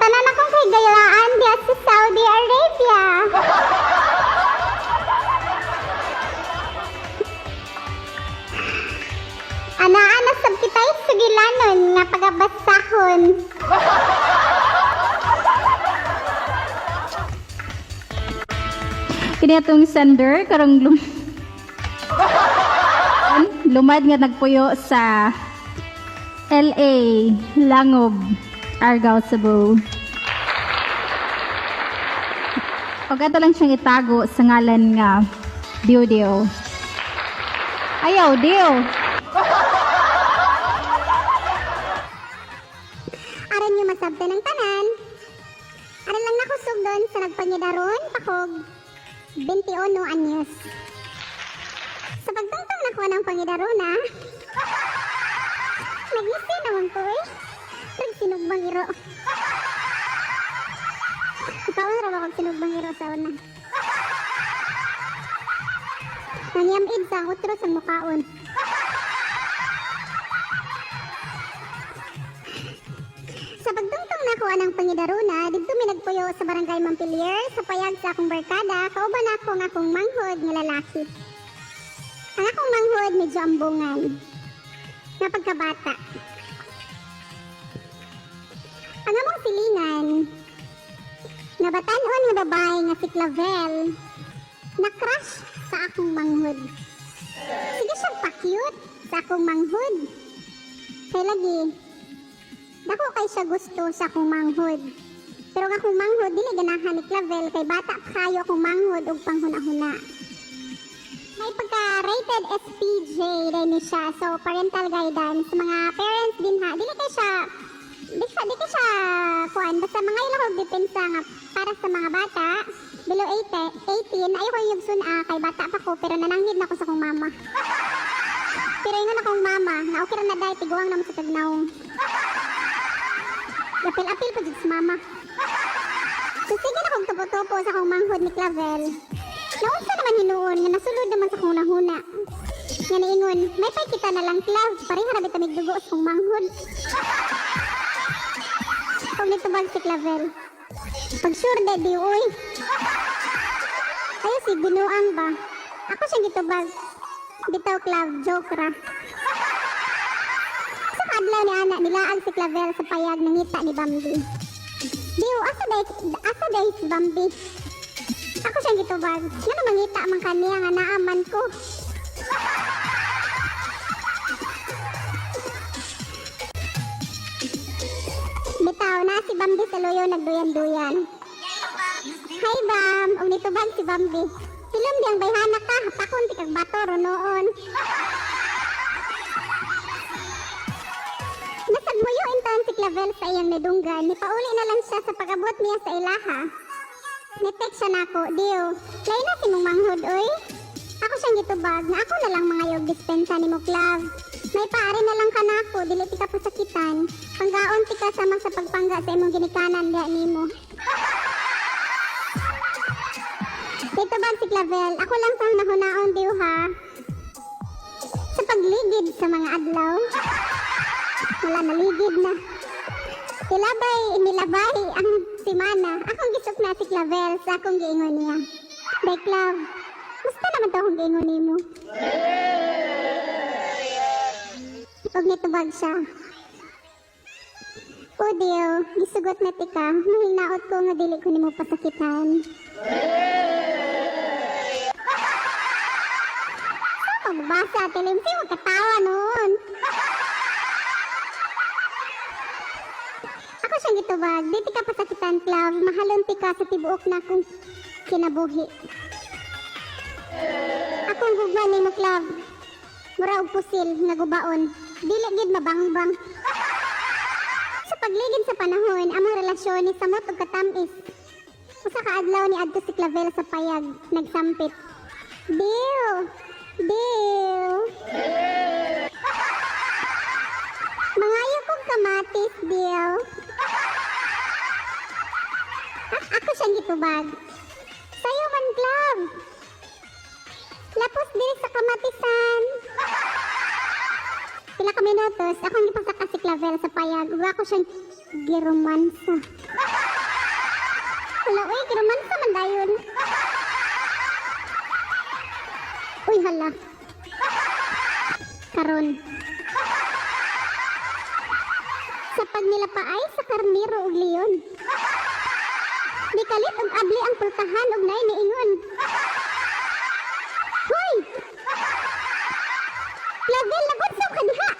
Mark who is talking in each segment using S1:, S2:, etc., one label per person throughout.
S1: tanan akong kay gayaan diya sa Saudi Arabia. Ana-ana sab kitay sugilanon nga pagabasahon.
S2: Kini atong sender karong lumad nga nagpuyo sa LA, Langob, Argao, Cebu. O gato lang siyang itago sa ngalan nga Dew2x. Ayaw, Dew!
S1: Aron nyo masabta ng tanan. Aron lang nakusog doon sa nagpangidaron, pakog 21 anyos. Sa pagtungtong na ko ng pangidarona, nag-isi naman ko eh. Nagsinugbang iro. Ikaw ang raw akong sinugbang iro sa una. Nanyamid sa utro sa mukaon. Sa pagtungtong na ko ng pangidarona, dito may nagpuyo sa barangay Montpelier, sa payag sa akong barkada, kauban ako ng akong manghod nga lalaki. Ang akong manghod medyo ambungan. Na pagkabata. Ang among silingan, nabatanon nga babae nga si Clavel, na-crush sa akong manghod. Sige siyang pa-cute sa akong manghod. Kaya lagi, dako kay siya gusto sa akong manghod. Pero ang akong manghod, dili ganahan ni Clavel, kay bata pa kayo akong manghod og panghuna-huna. May pagka-rated SPJ rin siya, so parental guidance. Mga parents din ha, dili kay siya kuan, basta mga ilahog depensa nga para sa mga bata, below 18, ayoko yung suna, kay bata pa ko, pero nananghid na ko sa akong mama. Pero ingon akong mama, na okay ra na dahil, tiguang naman sa tagnaong. Apil-apil pa dito sa mama. So sige na kong tupo-tupo sa akong manghod ni Clavel. Naunsa naman hinuon, nga nasulod naman sa akong huna-huna. Nga naingon, may pay kita na lang Clav, pareha na bitamig dugo sa akong manghod. Kung nitubag si Clavel, pag sure daddy, uy. Ayo si binuang ba? Ako siyang gitubag. Bitaw Clav, joke ra. Sa kadlaw ni anak, nilaag si Clavel sa payag nangita ni Bambi. Diyo, asa day si Bambi? Ako siyang gitubag. Nga na mangita man kaniya nga naaman ko. Bitaw na si Bambi sa loyo nagduyan-duyan. Hi Bam, og nitubag si Bambi. Silom diyang bayhana ka, hatakon ti kag bato ronoon. Nasagmuyo intan si Clavel sa iyang nedunggan, nipauli na lang siya sa pag-abot niya sa ilaha. Nitek siya nako, Dio, lay na si mong manghod, oy. Ako siyang gitubag, na ako na lang mga yog dispensa ni mo, Clav. May paari na lang ka nako, dili ti ka pasakitan. Panggaon ti ka sama sa pagpangga sa imong ginikanan diha nimo. Dito bag si Clavel, ako lang sang nahunaon, Dio, ha? Sa pagligid sa mga adlaw. Wala naligid na. Nilabay ang simana. Akong gisok na si Clavel sa akong giingon niya. Day Clav, musta naman daw akong giingon nimo? Huwag nitubag siya. O Dio, gisugot na tika. Mahinaot ko nga dili ko nimo pasakitan. Magbasa, tilimsi, huwag katawa noon. Ako siyang gitubag, di tika pasakitan, Clav, mahalon tika sa tibuok na akong kinabuhi. Akong gugman ni mo, Clav, mura og pusil, nagubaon, dili gid mabangbang. Sa pagligid sa panahon, among relasyon ni samot og katamis. Usa ka adlaw ni adto si Clavel sa payag, nagsampit. Dew! Mangayo kong kamatis, Dew. Ako siyang gitubag. Sayo man, Clav. Lapos diri sa kamatisan. Pila ka minutos, akong ipasaka si Clavel. Clavel sa Payag. Huwag ako siyang giromansa. Hala, uy, giromansa man dayon. Uy, hala. Karon. Sa Pag Nilapaay sa karniro ug leon. Di kalit og abli ang pultahan og nay niingon. Hoy! Clavel, nagudsaw ka diha.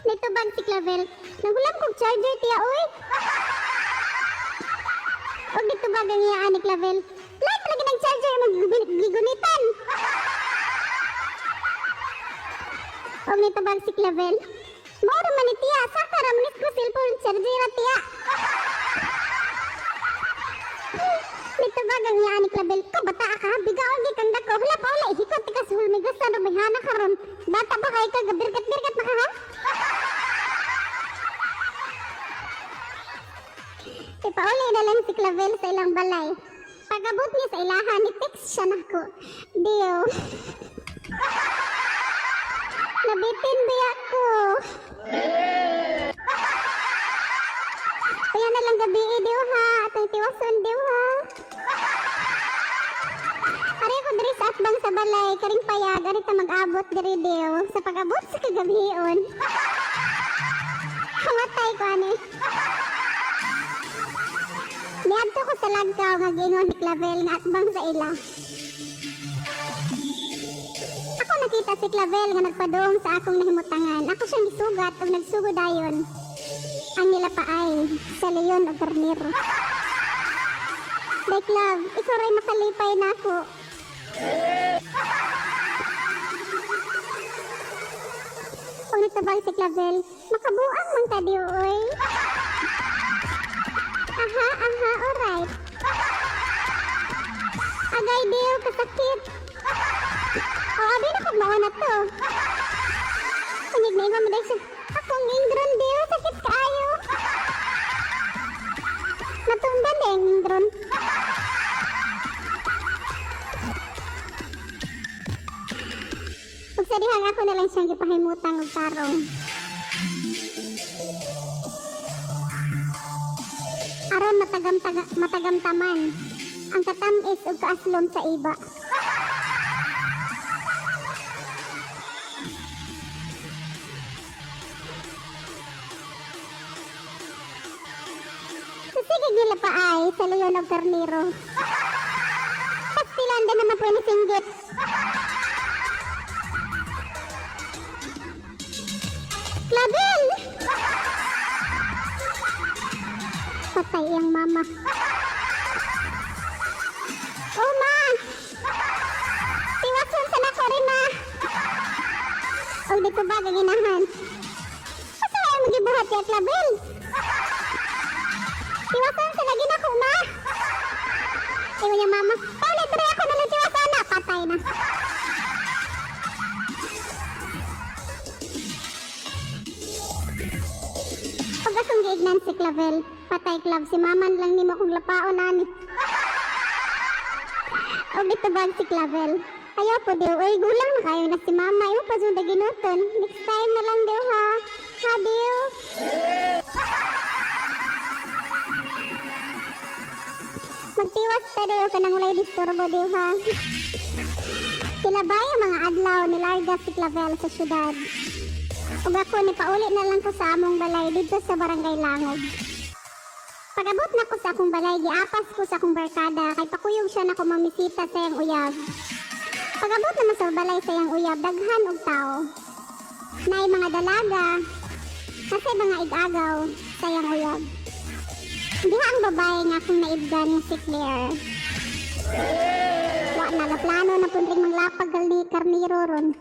S1: Nitubag si Clavel. Nagulam kong charger tiya, uy. Og nitubag ang iyaan ni Clavel. Light lagi ng charger magigunitan. Og nitubag si Clavel. Mauro man ni tiya, saka ramanis ko cellphone charger at tiya. Nitubag ang iyaan ni Clavel. Kabata ka, bigaon di kang dako. Hala pa, wala ihikot tika sa hulmigas na lumihana karon. Bata ba kayo ka, gabirkat-birkat na ka ha? Ipauli na lang si Clavel sa ilang balay. Pagabot niya sa ilahan, ni-text siya na ko. Dew. Nabitin ba ako? Kaya na lang gabi, Dew ha. Atong tiwason, Dew ha. Ari ko diri sa atbang sa balay, karing Payag, ari ta mag-abot diri, Dew. Sa pag-abot sa kagabion. Kamatay ko, ani. Niadto ko sa lagkaw nga gingon ni Clavel nga atbang sa ila. Ako nakita si Clavel nga nagpadong sa akong nahimutangan. Ako siyang gisugat o nagsugodayon. Ang nilapaay sa leon o karniro. Like love, ikaw rin makalipay na ako. Kung nitabang si Clavel, makabuang man ka diyo, oy. Aha, alright. Agay, Dew, kasakit. Abi na kung mauna to. Kunig na iba mo dahil siya. Akong ingron, Dew, sakit kaayo. Natumban na yung ingron. Pagsadihan ako na lang siyang gipahimutang og tarong. Aron matagamtaman ang katamis ug kaaslom sa iba. Sige nila pa ay sa leon ug karniro. Pastilan din naman po ni singgit. Clavel! Patay ang mama. Oh, ma! Tiwason sa nako rin, ma! O, di ko ba gaginahan? Asa kaya magibuhat ya, Clavel? Tiwason sa lagi na ko, ma! Ewan niya, mama. Paulit rin ako na ng tiwason na. Patay na. Pag akong giignan si Clavel, patay club, si maman lang ni mo kung lapaon nani. O bitubag si Clavel. Ayaw po, Dew. Uy, gulang na kayo na si mama. Ayaw pa suda ginuton. Next time na lang, Dew, ha? Ha, Dew? Magtiwas ta, Dew, ka nang ulay disturbo, Dew, ha? Sila ba yung mga adlaw nilarga si Clavel sa syudad? Ug ako ni pauli na lang ko sa among balay dito sa barangay Langog. Pagabot na ko sa akong balay, giapas ko sa akong barkada kay pakuyog siya na ko mamisita sa iyang uyab. Pagabot naman sa balay sa iyang uyab, daghan og tao. Naay mga dalaga, kasi mga igagaw sa iyang uyab. Diha ang babae nga akong naibdan nga si Claire. Wa na plano na punring manglapag ni karniro ron.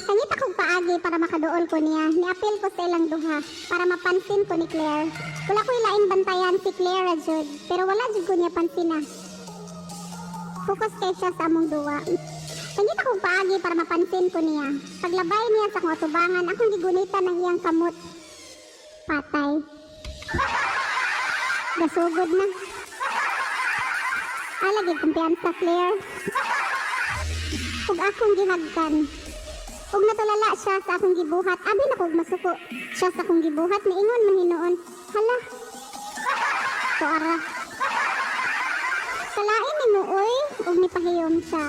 S1: Kanyit akong paagi para makaduol ko niya. Niapil ko sa ilang duha para mapansin ko ni Claire. Wala ko ilaing bantayan si Claire, Jud. Pero wala jud ko niya pansin na. Focus kay siya sa among duwa. Kanyit akong paagi para mapansin ko niya. Paglabay niya sa akong atubangan, akong gigunitan ng iyang kamot. Patay. Gasugod na. Alagid kumpiyansa, Claire. ug akong gihagkan. Ug natulala siya sa akong gibuhat, abi na kog masuko. Siya sa akong gibuhat, niingon man hinuon, hala, tuara. Kalain ni mo, oy, ug nipahiyom siya.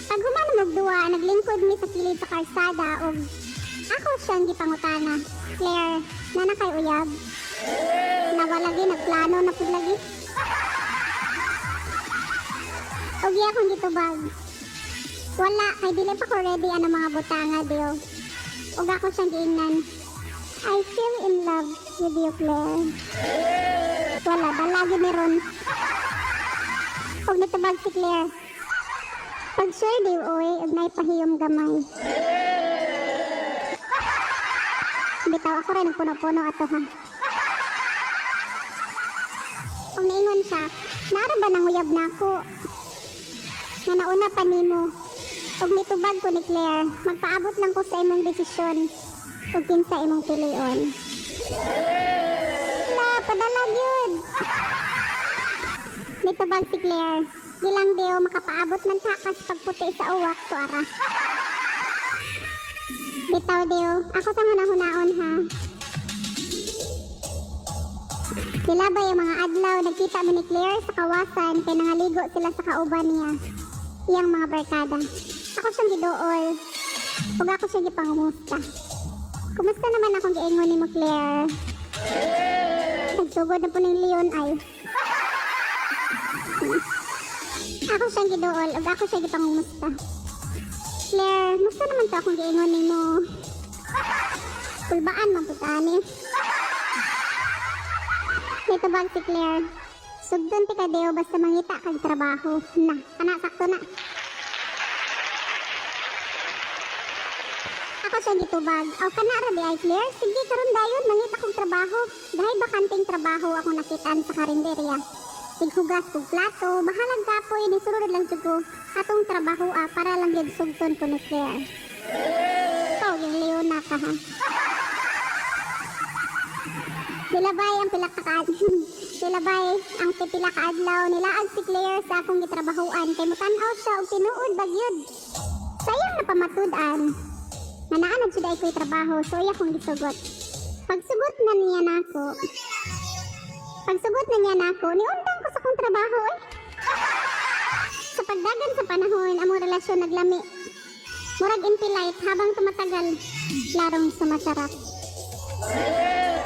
S1: Pag human magduwa, naglingkod mi sa kilid sa karsada ug ako siyang gipangutana. Claire, nana kay uyab. Nawalagi, nagplano na pud lagi. Og iya akong gitubag. Wala, kay dili pa ko ready ang mga butanga, Dew. Og ako siyang giingnan. I feel in love with you, Claire. Wala, balagi meron. Og nitubag si Claire. Pag sure, Dew, oy, og naipahiyom gamay. Bitaw ako rin nagpuno-puno ato ha. Kung naingon siya, naara ba nang uyab na ako? Na nauna pa nimo. Ug nitubag ko ni Claire, magpaabot lang ko sa imong desisyon ug kinsa imong pilion. La, padala gyud. Nitubag si Claire, gilang Dew makapaabot man takas pagputi sa uwak to ara. Bitaw Dew, ako sa hunahunaon ha. Silabay ang mga adlaw, nagkita mo ni Claire sa kawasan kay nangaligo sila sa kauban niya. Iyang mga barkada. Ako siyang gidool. Ug ako siya gipangumusta. Kumusta naman akong giingon ni mo, Claire? Nagsugod na po ng leon ay. Ako siyang gidool ug ako siya gipangumusta. Claire, musta naman to akong giingon ni mo? Kulbaan man putani. Nitubag si Claire. Sugdon ti ka Dew basta mangita kag trabaho. Na, kana sakto na. Ako siya gitubag. Aw kana ra di ay Claire. Sige karon dayon mangita kog trabaho. Dahil bakanting trabaho ako nakitaan sa karinderya. Sighugas kog plato, bahalag kapoy ni surod lang jud ko atong trabaho para lang gyud sugton ko ni Claire. Ikaw yung Leona ka ha. Silabay ang pila ka Silabay ang pipila ka adlaw nilaag si Claire sa akong gitrabahoan kay mutan-aw siya og tinuod bagyod. Sayang na pamatud-an. Nanaan jud ay ko'y trabaho so iya kong gisugot. Pagsugot na niya nako. Niundang ko sa akong trabaho eh. Sa pagdagan sa panahon among relasyon naglami. Murag impolite habang tumatagal larong sumasarap.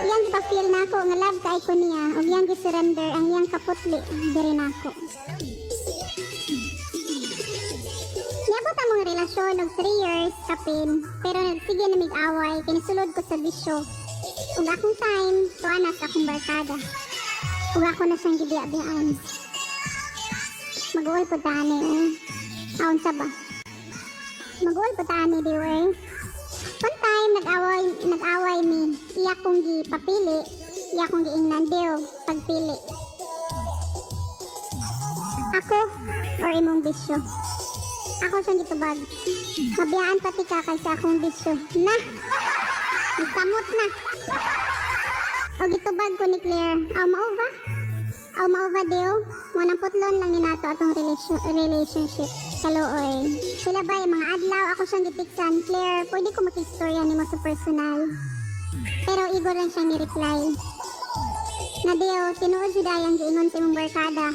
S1: Iyang gipafeel na ako nga love kay ko niya ug iyang gisurrender ang iyang kaputli diri nako. Niabot ang mga relasyon og 3 years kapin pero nagsige na mig-away kay nisulod ko sa bisyo. Ug akong time tuana sa akong barkada. Ug ako na siyang gibiya-biyaan. Mag-uol po tani eh. Aon sa ba? Mag-uol po tani Dew eh. One time, nag-away mi. Iya kong gipapili. Iya kong giingnan Dew. Pagpili. Ako or imong bisyo. Ako siyang gitubag. Mabiyaan pati ka kay sa akong bisyo. Na! Nagsamot na. O gitubag ko ni Claire. Aw mauva Dew. Munang putlon lang ni nato atong relationship. Kaluoy. Sila ba yung mga adlaw ako siyang gitiksan. Claire, pwede ko makistorya ni mo sa personal. Pero igor lang siyang ni-reply. Na Dew, tinuod si Dayang giingon sa imong barkada.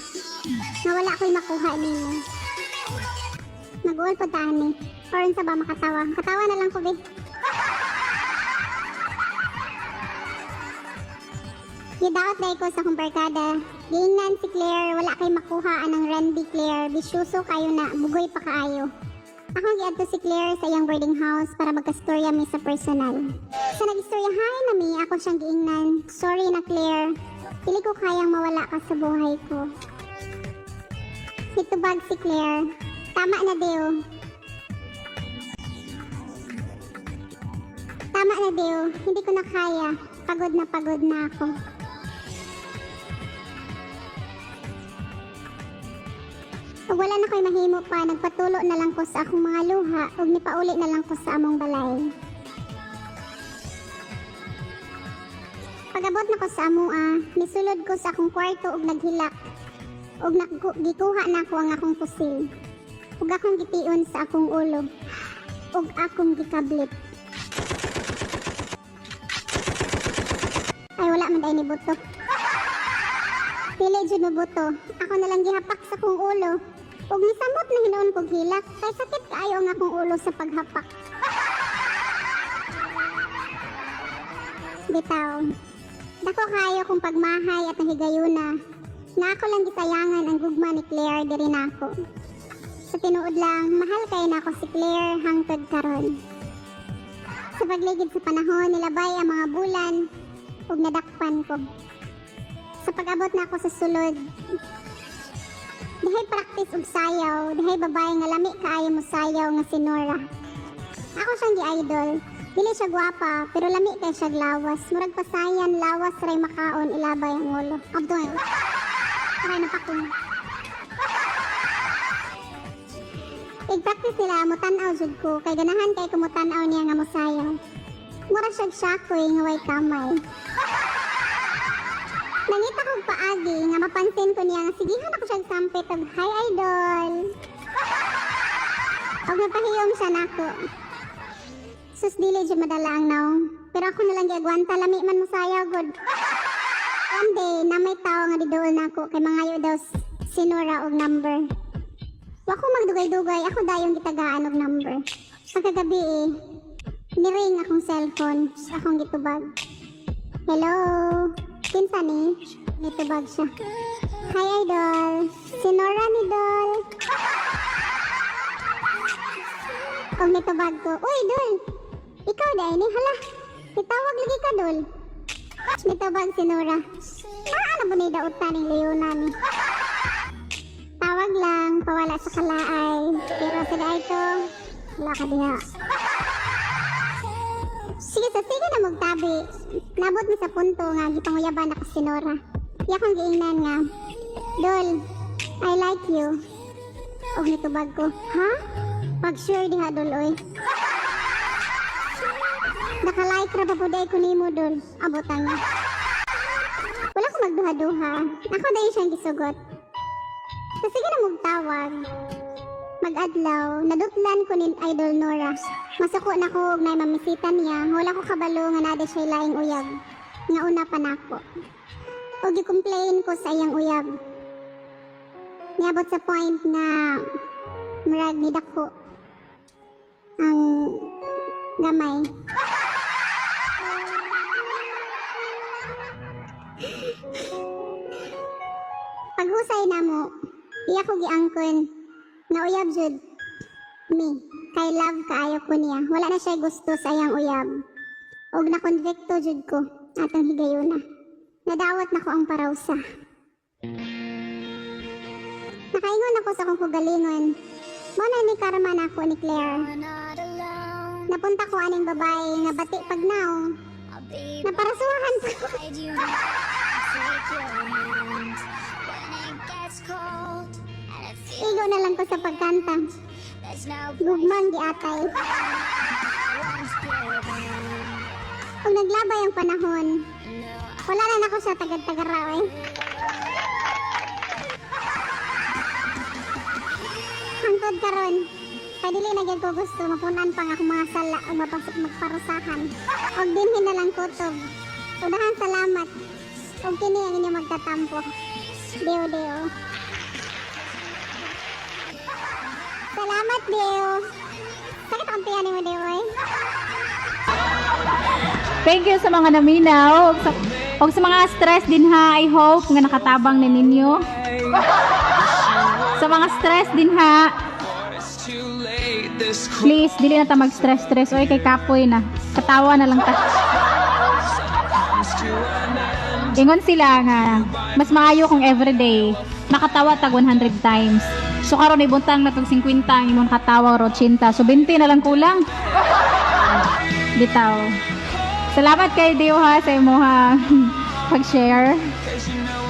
S1: Na wala ko'y makuha nimo. Nag-uol po tani. Oran sa ba makatawa? Katawa na lang ko, babe. Gidaot dahil ko sa akong barkada. Giingnan si Claire, wala kay makuha anang Randy Claire. Bisyuso kayo na, bugoy pa kaayo. Ako giadto si Claire sa iyang boarding house para magkastorya mi sa personal. Sa nag-istoryahan na mi, ako siyang giingnan. Sorry na Claire, pili ko kayang mawala ka sa buhay ko. Nitubag si Claire, tama na Dew. Tama na Dew, hindi ko na kaya. Pagod na ako. Ug wala na ko'y mahimo pa, nagpatulo na lang ko sa akong mga luha ug nipauli na lang ko sa among balay. Pagabot na ko sa amoa, nisulod ko sa akong kwarto ug naghilak. ug gikuha na ko ang akong pusil. Ug akong gitiun sa akong ulo. Ug akong gikablit. Ay wala man day ni buto. Dili jud mo buto. Ako na lang gihapak sa akong ulo. Ug nisamot na hinuon kog hilak kay sakit kaayo ang akong ulo sa paghapak. Bitaw. Dako kayo kung pagmahay at nahigayuna. Nga ako lang gisayangan ang gugma ni Claire diri nako. Sa tinuod lang, mahal kayo na ako si Claire hangtod karon. Sa pagligid sa panahon, nilabay ang mga bulan ug nadakpan ko. Sa pag-abot na ako sa sulod, dihay practice ug sayaw, dihay babae nga lami kaayo mo sayaw nga si Nora. Ako siyang gi-idol. Dili siya gwapa, pero lami kay siya lawas. Murag pasayan, lawas, ray makaon, ilabay ang ulo. Abdoy. Aray na pakong. I-practice nila, mutanaw jud ko. Kay ganahan kay kumutanaw niya nga mosayaw. Mura siya syakoy nga way kamay. Nangita kong paagi nga mapansin ko niya nga sigihan ako siyang sampit og hi idol. Og napahiyom siya nako. Sus dili jud madala ang naong. Pero ako na lang giagwanta lami man mosayaw god. One day na may tao nga diduol nako kay mangayo daw si Nora og number. Wa ko magdugay-dugay, ako dayong gitagaan og number. Pagkagabi niring akong cellphone, akong gitubag. Hello, kinsa ni? Gitubag siya. Hi idol, si Nora ni Dol. Og nitubag ko, uy Dol, ikaw day ni, hala, itawag lagi ka Dol. Nitubag si Nora. Paano ba ni dautan ng leona ni? Tawag lang, pawala sa kalaay. Pero sa ito, wala ka diha. Sige na magtabi. Nabot mi sa punto nga, gipanguyaban ako si Nora. Iya kong giingnan nga, Dol, I like you. O nitubag ko, ha? Pag-sure diha Dol, oy. Nakalike ra pa po day ko nimo Dol. Abotan nga. Wala ko magduha-duha. Ako dayon siyang gisugot. Kasi sige na magtawag. Mag-adlaw, nadutlan ko ni Idol Nora. Masuko na ko na mamisitan niya. Wala ko kabalo nga nada siya laing uyab. Nga una pa nako. O gi-complain ko sa iyang uyab. Niabot sa point na murag ni dako ang gamay. Paghusay na mo, iya ko giangkon na uyab jud mi kay love kaayo ko niya. Wala na siya gusto sa iyang uyab. Og na-convicto jud ko atong higayuna. Nadawat na ko ang parawsa. Nakaingon ako sa akong kugalingon. Muna ni karma na ako ni Claire. Napunta ko aning babae nga bati pagnaw. Naparasuhan ko. Igo na lang ko sa pagkanta. Gugmang giatay. Kung naglabay ang panahon, wala na ako sa tagad-tagaraw. Hangtod karon, kay dili na gyud ko gusto mapunan pang ako mga sala o magparusahan. Og dinhin na lang kutob. Udahan salamat. Og kini ang inyo magtatampo. Dew. Salamat, Dew. Sakit ang tiyan mo, Dew, eh.
S2: Thank you sa mga naminaw. Og sa mga stress din ha, I hope nga nakatabang ni ninyo. Sa mga stress din ha, please, dili na ta mag-stress. Oy, kay kapoy na. Katawa na lang ta. Ingon sila nga, mas maayo kung everyday, makatawa tag 100 times. So karon ibuntang na tag 50 ang imong katawa ro 80. So 20 na lang kulang. Bitaw. Salamat kay Dew ha sa imong pag-share.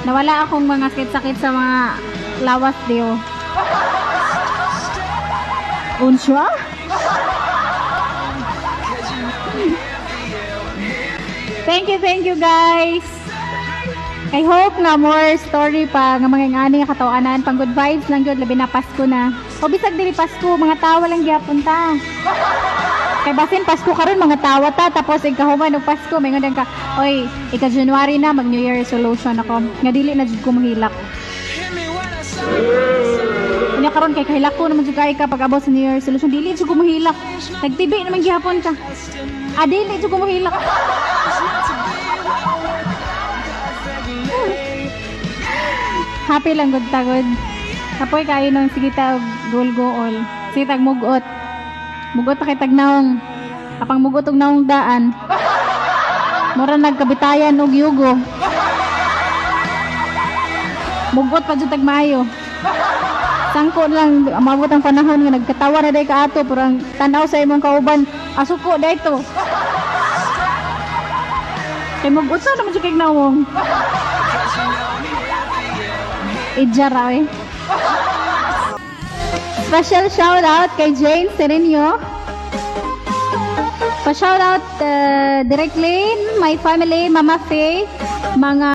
S2: Nawala akong mga sakit sa mga lawas Dew. Unswa? Thank you guys. I hope nga more story pa nga mga ngani nga katawanan pang good vibes lang gyud labi na Pasko na. O bisag dili Pasko, mga tawa lang gyapon ta. Kay basin Pasko karon mga tawa ta tapos ikahuman og Pasko may ngadang ka. Oy, ika January na mag New Year resolution ako. Nga dili na jud ko mahilak. Unya karon kay kahilak ko naman jud kay ka pag abot sa New Year resolution dili jud ko mahilak. Nagtibi naman gihapon ka. Dili jud ko mahilak. Happy lang gud tagod. Kapoy kayo nung sige tag goal. Sige tag mugot. Mugot kay tag naong. Apang mugot og naong daan. Mura nagkabitayan og yugo. Mugot pa jud tag maayo. Sangko lang amabot ang panahon nga nagkatawa na day ka ato pero ang tanaw sa imong kauban asuko dayto. Kay mugot sa naman jud kay naong. Ijara eh. Special shout out kay Jane Serenio. Pa shout out directly my family, Mama Faye, mga